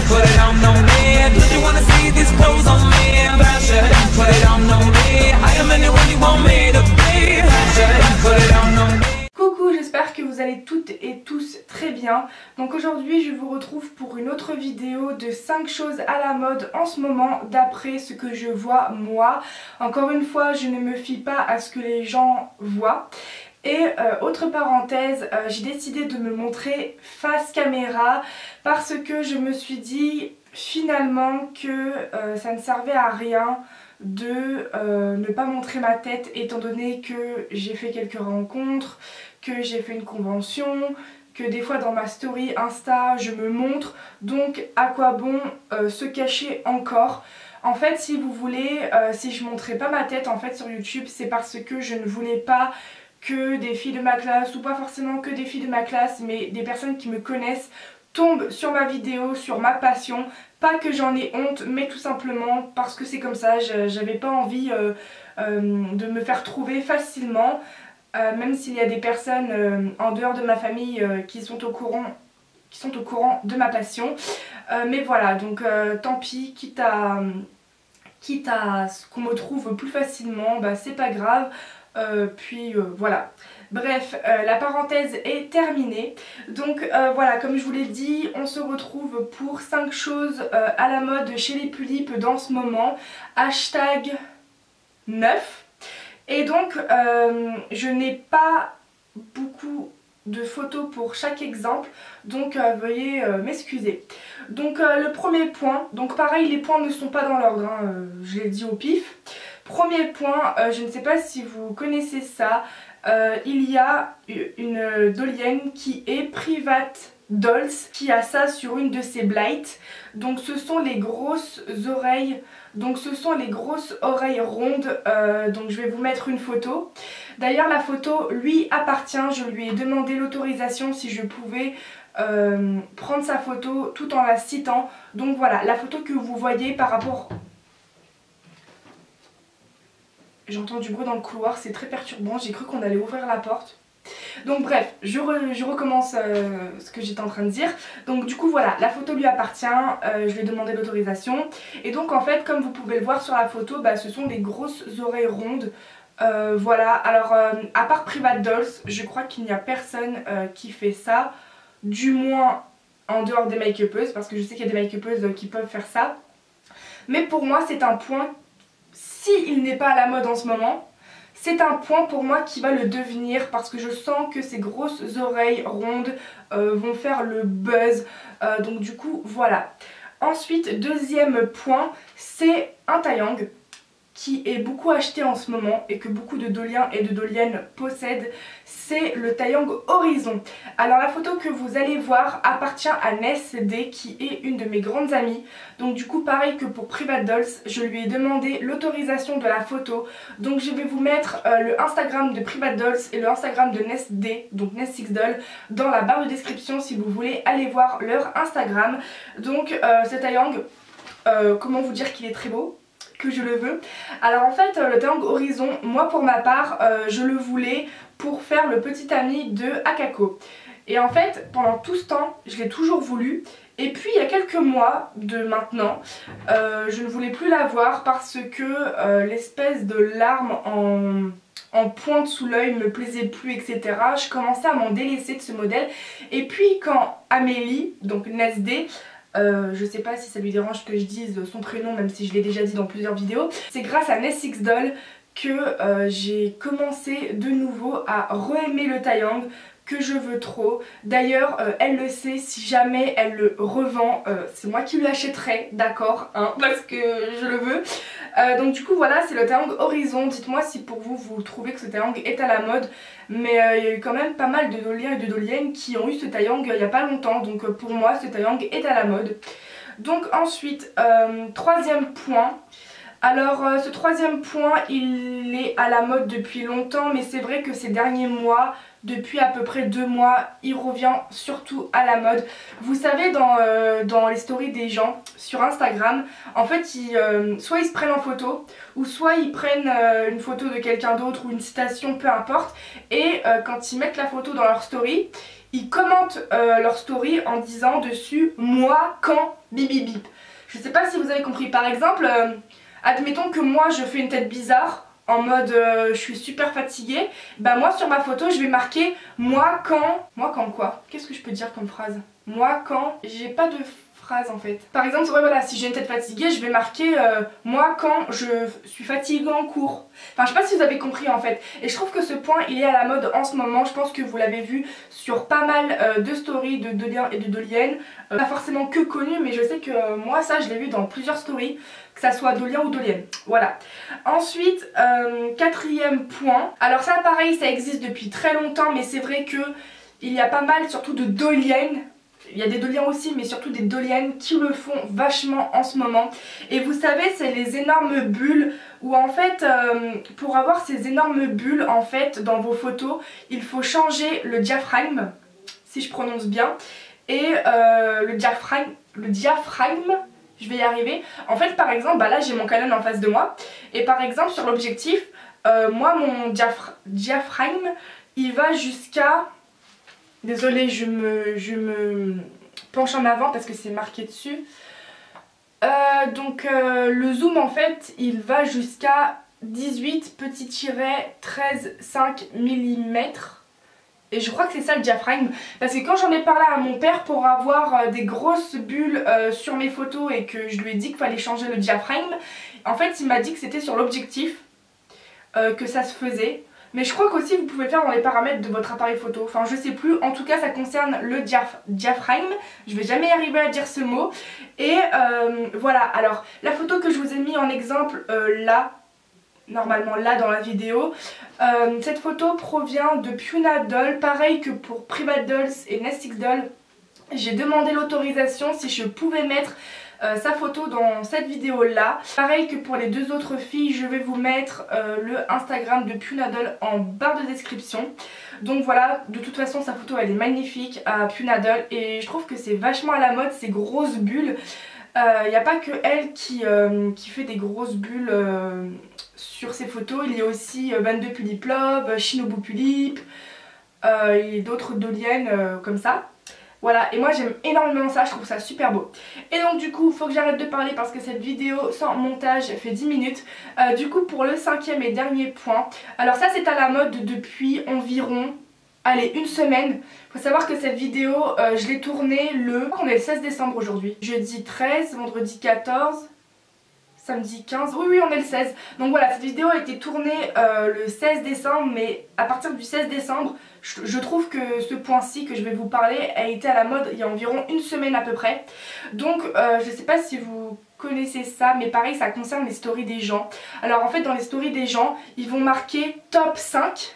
put it on me. Do you wanna see these clothes on me? Fashion, put it on me. I am anyone you want me to be. Fashion, put it on me. Coucou, j'espère que vous allez toutes et tous très bien. Donc aujourd'hui je vous retrouve pour une autre vidéo de 5 choses à la mode en ce moment d'après ce que je vois moi. Encore une fois, je ne me fie pas à ce que les gens voient. Et autre parenthèse, j'ai décidé de me montrer face caméra parce que je me suis finalement que ça ne servait à rien de ne pas montrer ma tête étant donné que j'ai fait quelques rencontres, que j'ai fait une convention, que des fois dans ma story Insta je me montre, donc à quoi bon se cacher encore. En fait, si vous voulez, si je montrais pas ma tête en fait sur YouTube, c'est parce que je ne voulais pas que des filles de ma classe, ou pas forcément que des filles de ma classe, mais des personnes qui me connaissent tombent sur ma vidéo, sur ma passion. Pas que j'en ai honte, mais tout simplement parce que c'est comme ça, j'avais pas envie de me faire trouver facilement, même s'il y a des personnes en dehors de ma famille qui sont au courant de ma passion. Mais voilà, donc tant pis, quitte à ce qu'on me trouve plus facilement, bah c'est pas grave. Voilà. Bref, la parenthèse est terminée. Donc voilà, comme je vous l'ai dit, on se retrouve pour 5 choses à la mode chez les Pulipes dans ce moment. Hashtag 9. Et donc je n'ai pas beaucoup de photos pour chaque exemple, donc veuillez m'excuser. Donc le premier point, donc pareil, les points ne sont pas dans l'ordre, hein, je l'ai dit au pif. Premier point, je ne sais pas si vous connaissez ça, il y a une dolienne qui est Private Dolls qui a ça sur une de ses blights. Donc ce sont les grosses oreilles, rondes, donc je vais vous mettre une photo. D'ailleurs la photo lui appartient, je lui ai demandé l'autorisation si je pouvais prendre sa photo tout en la citant. Donc voilà, la photo que vous voyez par rapport... J'entends du bruit dans le couloir, c'est très perturbant, j'ai cru qu'on allait ouvrir la porte. Donc bref, je recommence ce que j'étais en train de dire. Donc du coup voilà, la photo lui appartient, je lui ai demandé l'autorisation. Et donc en fait, comme vous pouvez le voir sur la photo, bah, ce sont des grosses oreilles rondes. Voilà, alors à part Private Dolls, je crois qu'il n'y a personne qui fait ça. Du moins en dehors des make-upeuses, parce que je sais qu'il y a des make-upeuses qui peuvent faire ça. Mais pour moi c'est un point... S'il n'est pas à la mode en ce moment, c'est un point pour moi qui va le devenir parce que je sens que ces grosses oreilles rondes vont faire le buzz. Donc du coup, voilà. Ensuite, deuxième point, c'est un tailleng qui est beaucoup acheté en ce moment et que beaucoup de doliens et de doliennes possèdent, c'est le tailleng Horizon. Alors la photo que vous allez voir appartient à Ness-D qui est une de mes grandes amies. Donc du coup pareil que pour Private Dolls, je lui ai demandé l'autorisation de la photo. Donc je vais vous mettre le Instagram de Private Dolls et le Instagram de Ness-D, donc Ness6Doll, dans la barre de description si vous voulez aller voir leur Instagram. Donc ce tailleng, comment vous dire qu'il est très beau, que je le veux. Alors en fait le tailleng Horizon, moi pour ma part je le voulais pour faire le petit ami de Akako. Et en fait pendant tout ce temps je l'ai toujours voulu. Et puis il y a quelques mois de maintenant je ne voulais plus l'avoir parce que l'espèce de larme en pointe sous l'œil me plaisait plus, etc. Je commençais à m'en délaisser de ce modèle. Et puis quand Amélie, donc Ness-D, je sais pas si ça lui dérange que je dise son prénom même si je l'ai déjà dit dans plusieurs vidéos. C'est grâce à Ness6Doll que j'ai commencé de nouveau à re-aimer le tailleng que je veux trop. D'ailleurs elle le sait, si jamais elle le revend, c'est moi qui lui achèterai, d'accord, hein, parce que je le veux. Donc du coup voilà, c'est le tailleng Horizon. Dites-moi si pour vous, vous trouvez que ce tailleng est à la mode. Mais il y a eu quand même pas mal de doliens et de doliennes qui ont eu ce tailleng il n'y a pas longtemps. Donc pour moi ce tailleng est à la mode. Donc ensuite, troisième point. Alors ce troisième point, il est à la mode depuis longtemps, mais c'est vrai que ces derniers mois, depuis à peu près 2 mois, il revient surtout à la mode. Vous savez, dans les stories des gens sur Instagram, en fait soit ils se prennent en photo, ou soit ils prennent une photo de quelqu'un d'autre ou une citation, peu importe, et quand ils mettent la photo dans leur story, ils commentent leur story en disant dessus moi quand bip bip bip. Je sais pas si vous avez compris. Par exemple, admettons que moi je fais une tête bizarre en mode je suis super fatiguée. Bah moi sur ma photo je vais marquer moi quand... Moi quand quoi? Qu'est-ce que je peux dire comme phrase? Moi quand... J'ai pas de phrase en fait. Par exemple, ouais, voilà, si j'ai une tête fatiguée, je vais marquer moi quand je suis fatiguée en cours. Enfin, je sais pas si vous avez compris en fait. Et je trouve que ce point, il est à la mode en ce moment. Je pense que vous l'avez vu sur pas mal de stories de Dolien et de Dolienne. Pas forcément que connu, mais je sais que moi, ça, je l'ai vu dans plusieurs stories. Que ça soit Dolien ou Dolienne. Voilà. Ensuite, quatrième point. Alors ça, pareil, ça existe depuis très longtemps, mais c'est vrai que il y a pas mal, surtout de Doliennes. Il y a des Doliens aussi, mais surtout des Doliennes qui le font vachement en ce moment. Et vous savez, c'est les énormes bulles où en fait, pour avoir ces énormes bulles en fait dans vos photos, il faut changer le diaphragme, si je prononce bien. Et le diaphragme, je vais y arriver. En fait, par exemple, bah là j'ai mon Canon en face de moi. Et par exemple, sur l'objectif, moi mon diaphragme, il va jusqu'à... Désolée, je me penche en avant parce que c'est marqué dessus. Le zoom en fait, il va jusqu'à 18 13,5 mm. Et je crois que c'est ça le diaphragme. Parce que quand j'en ai parlé à mon père pour avoir des grosses bulles sur mes photos et que je lui ai dit qu'il fallait changer le diaphragme, en fait il m'a dit que c'était sur l'objectif que ça se faisait. Mais je crois qu'aussi vous pouvez le faire dans les paramètres de votre appareil photo. Enfin je sais plus, en tout cas ça concerne le diaphragme. Je vais jamais y arriver à dire ce mot. Et voilà, alors la photo que je vous ai mis en exemple là, normalement là dans la vidéo, cette photo provient de PunaDoll, pareil que pour PrivateDolls et NestXdoll. J'ai demandé l'autorisation si je pouvais mettre sa photo dans cette vidéo là. Pareil que pour les deux autres filles, je vais vous mettre le Instagram de PunaDoll en barre de description. Donc voilà, de toute façon sa photo elle est magnifique à PunaDoll et je trouve que c'est vachement à la mode ces grosses bulles. Il n'y a pas que elle qui fait des grosses bulles sur ses photos, il y a aussi 22 Pulip Love, Shinobu Pulip et d'autres Doliennes comme ça. Voilà, et moi j'aime énormément ça, je trouve ça super beau. Et donc du coup, faut que j'arrête de parler parce que cette vidéo sans montage fait 10 minutes. Du coup, pour le cinquième et dernier point, alors ça c'est à la mode depuis environ, allez, une semaine. Faut savoir que cette vidéo, je l'ai tournée on est le 16 décembre aujourd'hui. Jeudi 13, vendredi 14... Samedi 15, oui on est le 16. Donc voilà, cette vidéo a été tournée le 16 décembre, mais à partir du 16 décembre, je trouve que ce point-ci que je vais vous parler a été à la mode il y a environ une semaine à peu près. Donc je sais pas si vous connaissez ça, mais pareil ça concerne les stories des gens. Alors en fait dans les stories des gens, ils vont marquer top 5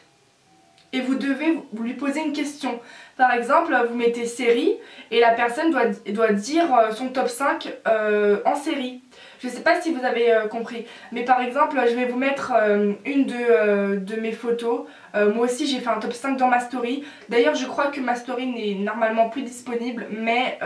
et vous devez lui poser une question. Par exemple, vous mettez série et la personne doit dire son top 5 en série. Je sais pas si vous avez compris, mais par exemple je vais vous mettre une de mes photos. Moi aussi j'ai fait un top 5 dans ma story. D'ailleurs je crois que ma story n'est normalement plus disponible, mais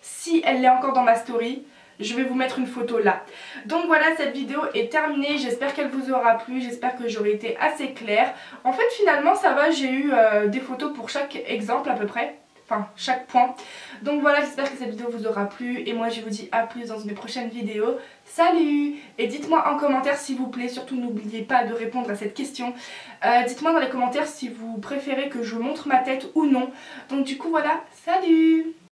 si elle l'est encore dans ma story, je vais vous mettre une photo là. Donc voilà, cette vidéo est terminée, j'espère qu'elle vous aura plu, j'espère que j'aurai été assez claire. En fait finalement ça va, j'ai eu des photos pour chaque exemple à peu près. Enfin chaque point. Donc voilà, j'espère que cette vidéo vous aura plu et moi je vous dis à plus dans une prochaine vidéo. Salut! Et dites-moi en commentaire s'il vous plaît, surtout n'oubliez pas de répondre à cette question. Dites-moi dans les commentaires si vous préférez que je montre ma tête ou non. Donc du coup voilà, salut!